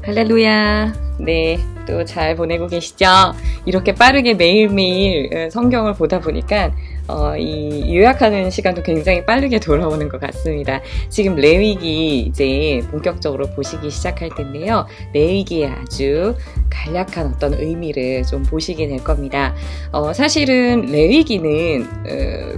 할렐루야. 네, 또 잘 보내고 계시죠? 이렇게 빠르게 매일매일 성경을 보다 보니까 이 요약하는 시간도 굉장히 빠르게 돌아오는 것 같습니다. 지금 레위기 이제 본격적으로 보시기 시작할 텐데요. 레위기의 아주 간략한 어떤 의미를 좀 보시게 될 겁니다. 사실은 레위기는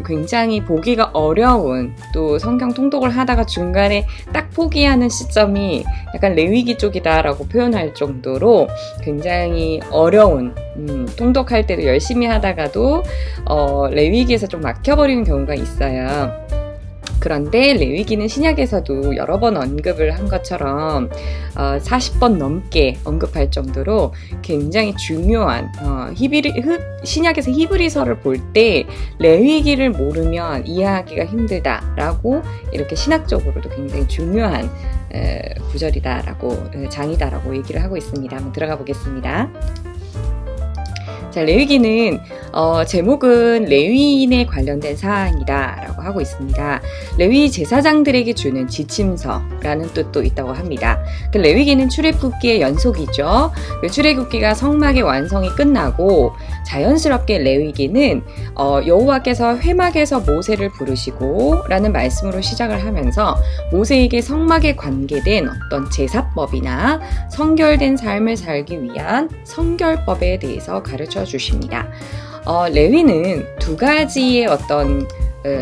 굉장히 보기가 어려운, 또 성경 통독을 하다가 중간에 딱 포기하는 시점이 약간 레위기 쪽이다라고 표현할 정도로 굉장히 어려운, 통독할 때도 열심히 하다가도 레위기에서 좀 막혀버리는 경우가 있어요. 그런데 레위기는 신약에서도 여러 번 언급을 한 것처럼 40번 넘게 언급할 정도로 굉장히 중요한, 신약에서 히브리서를 볼 때 레위기를 모르면 이해하기가 힘들다라고, 이렇게 신학적으로도 굉장히 중요한 구절이다라고, 장이다라고 얘기를 하고 있습니다. 한번 들어가 보겠습니다. 자, 레위기는 제목은 레위인에 관련된 사항이다 라고 하고 있습니다. 레위 제사장들에게 주는 지침서라는 뜻도 있다고 합니다. 레위기는 출애굽기의 연속이죠. 출애굽기가 성막의 완성이 끝나고 자연스럽게 레위기는 여호와께서 회막에서 모세를 부르시고 라는 말씀으로 시작을 하면서 모세에게 성막에 관계된 어떤 제사법이나 성결된 삶을 살기 위한 성결법에 대해서 가르쳐 주십니다. 레위는 두 가지의 어떤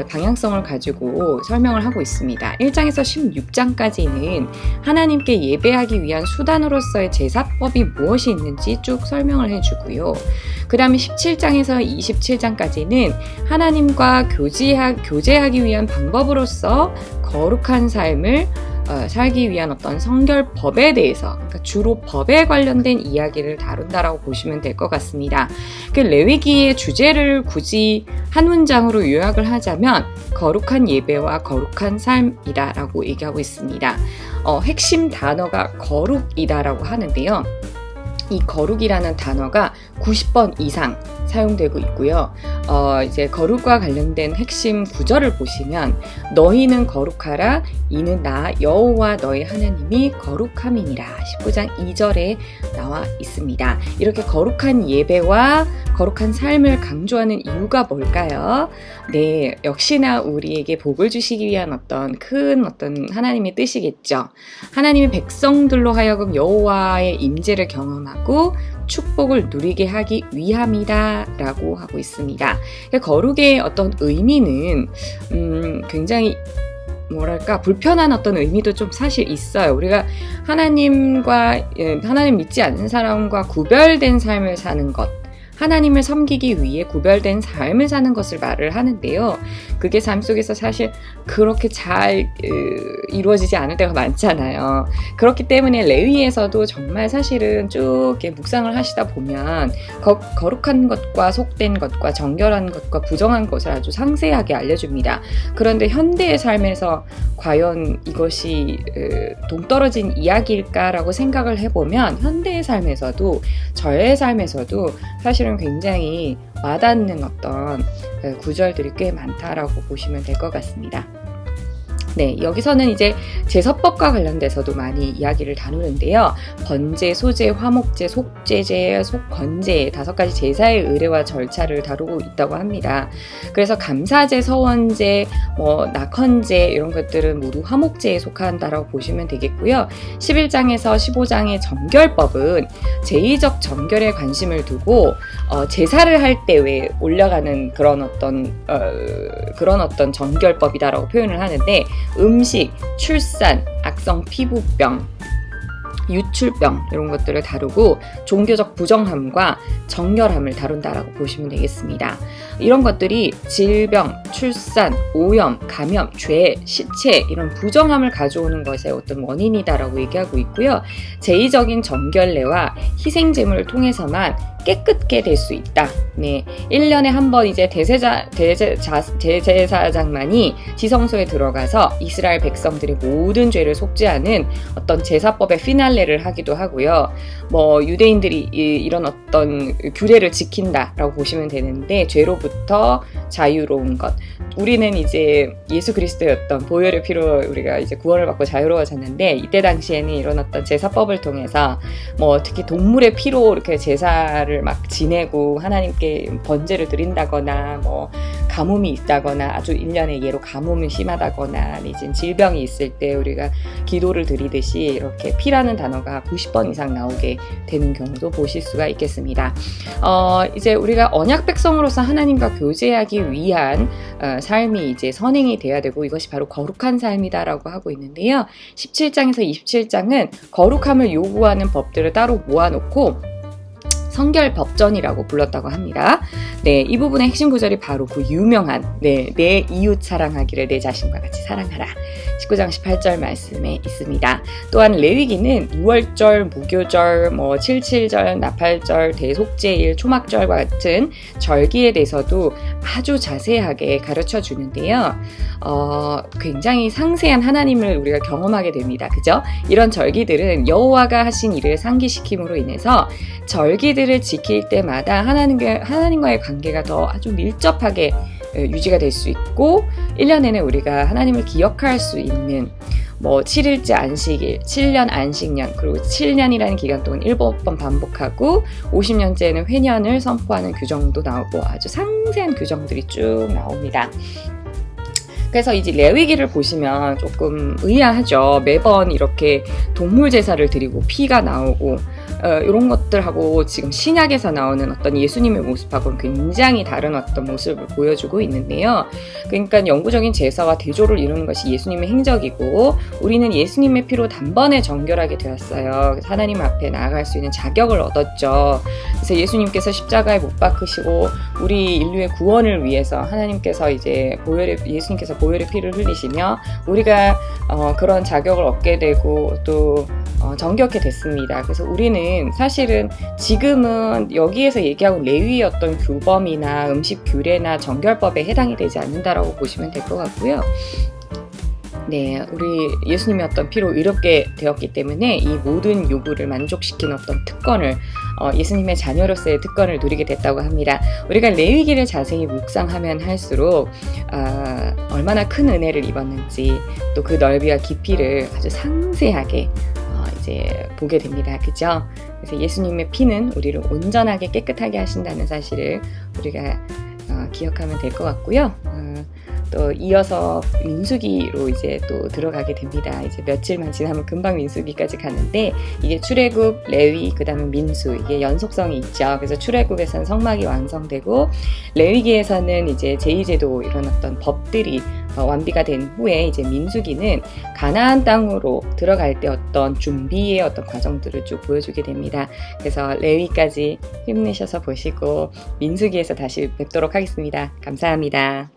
방향성을 가지고 설명을 하고 있습니다. 1장에서 16장까지는 하나님께 예배하기 위한 수단으로서의 제사법이 무엇이 있는지 쭉 설명을 해주고요. 그 다음에 17장에서 27장까지는 하나님과 교제하기 위한 방법으로서 거룩한 삶을 살기 위한 어떤 성결법에 대해서, 그러니까 주로 법에 관련된 이야기를 다룬다라고 보시면 될 것 같습니다. 그 레위기의 주제를 굳이 한 문장으로 요약을 하자면 거룩한 예배와 거룩한 삶이다라고 얘기하고 있습니다. 핵심 단어가 거룩이다라고 하는데요. 이 거룩이라는 단어가 90번 이상 사용되고 있고요. 이제 거룩과 관련된 핵심 구절을 보시면 너희는 거룩하라, 이는 나 여호와 너희 하나님이 거룩함이니라 19장 2절에 나와 있습니다. 이렇게 거룩한 예배와 거룩한 삶을 강조하는 이유가 뭘까요? 네, 역시나 우리에게 복을 주시기 위한 어떤 큰 어떤 하나님의 뜻이겠죠. 하나님의 백성들로 하여금 여호와의 임재를 경험하고 축복을 누리게 하기 위함이다 라고 하고 있습니다. 거룩의 어떤 의미는 굉장히 뭐랄까 불편한 어떤 의미도 좀 사실 있어요. 우리가 하나님 믿지 않는 사람과 구별된 삶을 사는 것, 하나님을 섬기기 위해 구별된 삶을 사는 것을 말을 하는데요. 그게 삶 속에서 사실 그렇게 잘 이루어지지 않을 때가 많잖아요. 그렇기 때문에 레위에서도 정말 사실은 쭉 이렇게 묵상을 하시다 보면 거룩한 것과 속된 것과 정결한 것과 부정한 것을 아주 상세하게 알려줍니다. 그런데 현대의 삶에서 과연 이것이 동떨어진 이야기일까라고 생각을 해보면 현대의 삶에서도, 저의 삶에서도 사실은 굉장히 와닿는 어떤 구절들이 꽤 많다라고 보시면 될 것 같습니다. 네, 여기서는 이제 제사법과 관련돼서도 많이 이야기를 다루는데요. 번제, 소제, 화목제, 속죄제, 속건제 5가지 제사의 의례와 절차를 다루고 있다고 합니다. 그래서 감사제, 서원제, 낙헌제 이런 것들은 모두 화목제에 속한다라고 보시면 되겠고요. 11장에서 15장의 정결법은 제의적 정결에 관심을 두고 제사를 할 때 왜 올려가는 그런 어떤 정결법이다라고 표현을 하는데, 음식, 출산, 악성 피부병, 유출병 이런 것들을 다루고 종교적 부정함과 정결함을 다룬다라고 보시면 되겠습니다. 이런 것들이 질병, 출산, 오염, 감염, 죄, 시체 이런 부정함을 가져오는 것의 어떤 원인이다라고 얘기하고 있고요. 제의적인 정결례와 희생제물을 통해서만 깨끗게 될 수 있다. 네, 1년에 한 번 이제 대제사장만이 지성소에 들어가서 이스라엘 백성들의 모든 죄를 속죄하는 어떤 제사법의 피날레를 하기도 하고요. 뭐 유대인들이 이런 어떤 규례를 지킨다라고 보시면 되는데, 죄로부터 자유로운 것. 우리는 이제 예수 그리스도였던 보혈의 피로 우리가 이제 구원을 받고 자유로워졌는데, 이때 당시에는 이런 어떤 제사법을 통해서 뭐 특히 동물의 피로 이렇게 제사를 막 지내고 하나님께 번제를 드린다거나, 뭐 가뭄이 있다거나, 아주 1년에 예로 가뭄이 심하다거나, 이제 질병이 있을 때 우리가 기도를 드리듯이 이렇게 피라는 단어가 90번 이상 나오게 되는 경우도 보실 수가 있겠습니다. 이제 우리가 언약 백성으로서 하나님과 교제하기 위한 삶이 이제 선행이 돼야 되고, 이것이 바로 거룩한 삶이다라고 하고 있는데요. 17장에서 27장은 거룩함을 요구하는 법들을 따로 모아놓고 성결법전이라고 불렀다고 합니다. 네, 이 부분의 핵심 구절이 바로 그 유명한 내 이웃 사랑하기를 내 자신과 같이 사랑하라. 19장 18절 말씀에 있습니다. 또한 레위기는 6월절, 무교절, 뭐 77절, 나팔절, 대속제일, 초막절과 같은 절기에 대해서도 아주 자세하게 가르쳐 주는데요. 굉장히 상세한 하나님을 우리가 경험하게 됩니다. 그죠? 이런 절기들은 여호와가 하신 일을 상기시킴으로 인해서 절기들을 지킬 때마다 하나님과의 관계가 더 아주 밀접하게 유지가 될 수 있고, 1년에는 우리가 하나님을 기억할 수 있는 뭐 7일째 안식일, 7년 안식년, 그리고 7년이라는 기간 동안 7번 반복하고 50년째는 회년을 선포하는 규정도 나오고 아주 상세한 규정들이 쭉 나옵니다. 그래서 이제 레위기를 보시면 조금 의아하죠. 매번 이렇게 동물 제사를 드리고 피가 나오고 이런 것들하고 지금 신약에서 나오는 어떤 예수님의 모습하고는 굉장히 다른 어떤 모습을 보여주고 있는데요. 그러니까 영구적인 제사와 대조를 이루는 것이 예수님의 행적이고, 우리는 예수님의 피로 단번에 정결하게 되었어요. 하나님 앞에 나아갈 수 있는 자격을 얻었죠. 그래서 예수님께서 십자가에 못 박히시고 우리 인류의 구원을 위해서 하나님께서 이제 예수님께서 보혈의 피를 흘리시며 우리가 그런 자격을 얻게 되고 또 정결케 됐습니다. 그래서 우리는 사실은 지금은 여기에서 얘기하고 레위의 어떤 규범이나 음식 규례나 정결법에 해당이 되지 않는다라고 보시면 될 것 같고요. 네, 우리 예수님의 어떤 피로 의롭게 되었기 때문에 이 모든 요구를 만족시키는 어떤 특권을 예수님의 자녀로서의 특권을 누리게 됐다고 합니다. 우리가 레위기를 자세히 묵상하면 할수록 얼마나 큰 은혜를 입었는지, 또 그 넓이와 깊이를 아주 상세하게 이제 보게 됩니다. 그죠? 그래서 예수님의 피는 우리를 온전하게 깨끗하게 하신다는 사실을 우리가 기억하면 될 것 같고요. 또 이어서 민수기로 이제 또 들어가게 됩니다. 이제 며칠만 지나면 금방 민수기까지 가는데, 이게 출애굽, 레위, 그 다음에 민수, 이게 연속성이 있죠. 그래서 출애굽에서는 성막이 완성되고, 레위기에서는 이제 제2제도 이런 어떤 법들이 완비가 된 후에 이제 민수기는 가나안 땅으로 들어갈 때 어떤 준비의 어떤 과정들을 쭉 보여주게 됩니다. 그래서 레위까지 힘내셔서 보시고 민수기에서 다시 뵙도록 하겠습니다. 감사합니다.